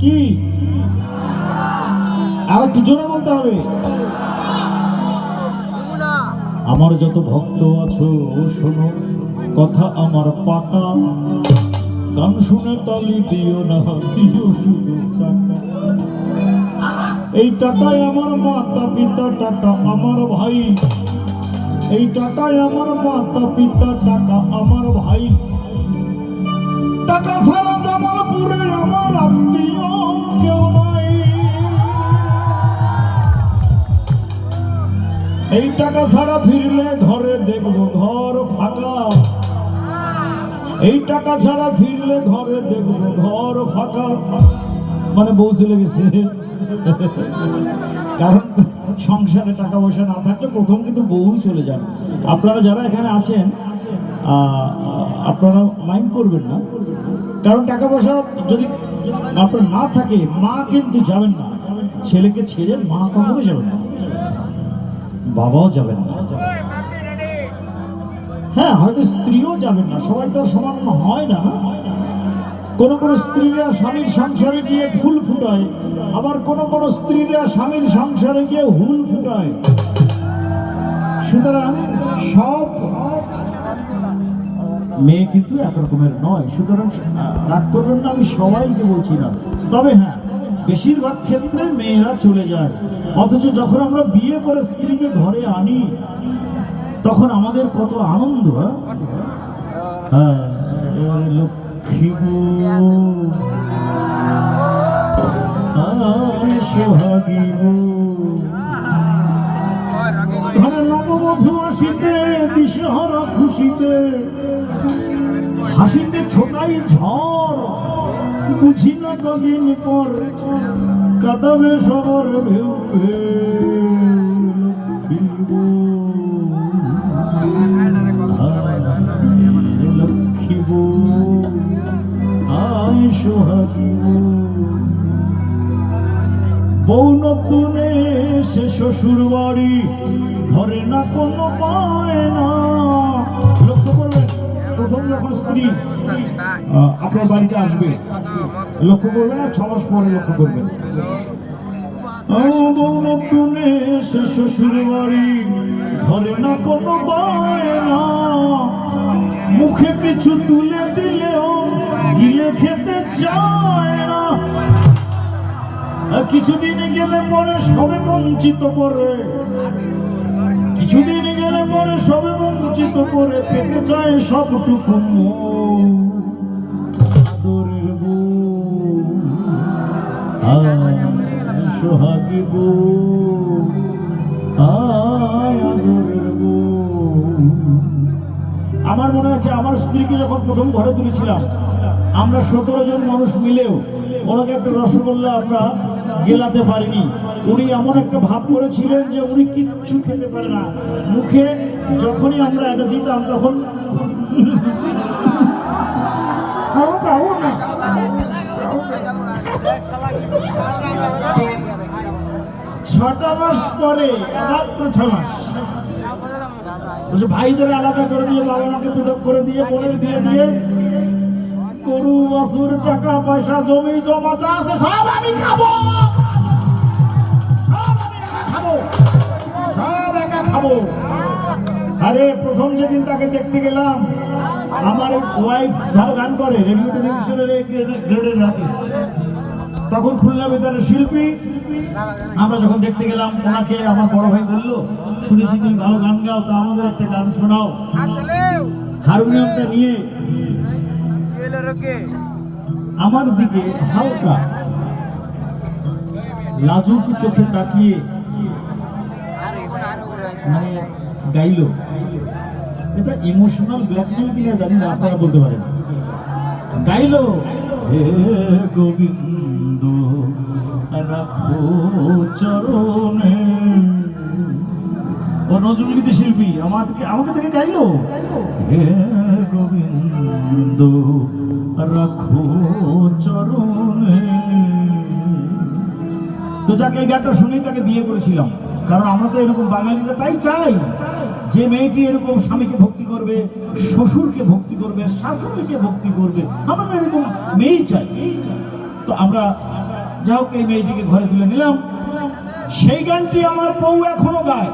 কি আর একটু জোরে বলতে হবে। আমার যত ভক্ত আছো শোনো কথা আমার পাকা, গান শুনে তালি দিও না, দিও শুধু টাকা। এই টাকায় আমার মাতা পিতা, টাকা আমার ভাই, এই টাকায় আমার মাতা পিতা, টাকা আমার ভাই। টাকা ছাড়া জামালপুরে আমার আত্মীয় কেউ নাই। এই টাকা ছাড়া ফিরলে ঘরে দেখবো ঘর ফাঁকা, এই টাকা ছাড়া ফিরলে ঘরে দেখবো ঘর ফাঁকা। মানে বউ চলে গেছে, কারণ সংসারে টাকা পয়সা না থাকলে প্রথম কিন্তু বউই চলে যান। আপনারা যারা এখানে আছেন আপনারা মাইন্ড করবেন না, কারণ টাকা পয়সা যদি আপনার না থাকে মা কিন্তু যাবেন না। ছেলেকে ছেড়ে মা কখনো যাবেন না, বাবাও যাবেন না। হ্যাঁ, হয়তো স্ত্রীও যাবেন না, সবাই তো সমান হয় না। কোন কোন স্ত্রীরা স্বামীর সংসারে গিয়ে ফুল ফুটায়, আবার কোন কোন স্ত্রীরা স্বামীর সংসারে গিয়ে হুল ফুটায়। সুতরাং সব মেয়ে কিন্তু একরকমের নয়, সুতরাং রাগ করবেন না, আমি সবাইকে বলছি না। তবে হ্যাঁ, বেশিরভাগ ক্ষেত্রে মেয়েরা চলে যায়, অথচ যখন আমরা বিয়ে করে স্ত্রীকে ঘরে আনি তখন আমাদের কত আনন্দ। হ্যাঁ, লক্ষ্মী সোহাগী ঘরে নববধূ আসিতে, দিশেহারা খুশিতে, হাসিতে ছোটাই ঝড়, বুঝি না কদিন পর কাঁদাবে সবার ভেউ লক্ষ্মী আয় সোহাগী বউ নতুন এসে শ্বশুর বাড়ি, ধরে না কোনো বায়না। লক্ষ্য করবেন, প্রথম যখন স্ত্রী আপনার বাড়িতে আসবে লক্ষ্য করবেন, আর 6 মাস পরে লক্ষ্য করবেন। বউ নতুন এসে শ্বশুর বাড়ি, ধরে না কোনো বায়না, মুখে কিছু তুলে দিলেও গিলে খেতে চায় না। কিছুদিন গেলে পরে সবে বঞ্চিত করে, কিছুদিন গেলে পরে সবে বঞ্চিত করে, পেতে চায় সবটুকু আদরের বউ সোহাগী বউ আদরের বউ। আমার মনে আছে আমার স্ত্রীকে যখন প্রথম ঘরে তুলেছিলাম, আমরা 17 জন মানুষ মিলেও ওনাকে একটা রসগোল্লা আমরা গেলাতে পারিনি। উনি এমন একটা ভাব করেছিলেন যে উনি কিচ্ছু খেতে পারে না, মুখে যখনই আমরা এটা দিতাম তখন 6টা মাস পরে, মাত্র 6 মাস, ভাইদের আলাদা করে দিয়ে, বাবা মাকে পৃথক করে দিয়ে, বোনের বিয়ে দিয়ে, গরু বাছুর টাকা পয়সা জমি জমা যা আছে সব আমি খাবো, সব একা খাবো। আরে প্রথম যেদিন তাকে দেখতে গেলাম, আমার ওয়াইফ ভালো গান করে, রেডিও টেলিভিশনের গ্রেডের আর্টিস্ট, তখন খুলনা বেতারের শিল্পী। আমরা যখন দেখতে গেলাম ওনাকে, আমার বড় ভাই বললো, শুনেছি তুমি ভালো গান গাও, তা আমাদের একটা গান শোনাও। হারমোনিয়ামটা নিয়ে আমার দিকে হালকা লাজুক চোখে তাকিয়ে মানে গাইলো। এটা ইমোশনাল ব্ল্যাকমেল কিনা জানি না, আপনারা বলতে পারেন। গাইলো, হে গোবিন্দ রাখো চরণে। ও নজরুলগীতি শিল্পী আমাকে থেকে গাইলো, হে গোবিন্দ রাখো চরণে। তো যাকে এই গানটা শুনেই তাকে বিয়ে করেছিলাম। কারণ আমরা তো এরকম বাঙালিরা তাই চাই, যে মেয়েটি এরকম স্বামীকে ভক্তি করবে, শ্বশুরকে ভক্তি করবে, শাশুড়িকে ভক্তি করবে, আমরা তো এরকম মেয়েই চাই। তো আমরা যা হোক এই মেয়েটিকে ঘরে তুলে নিলাম। সেই গানটি আমার বউ এখনো গায়।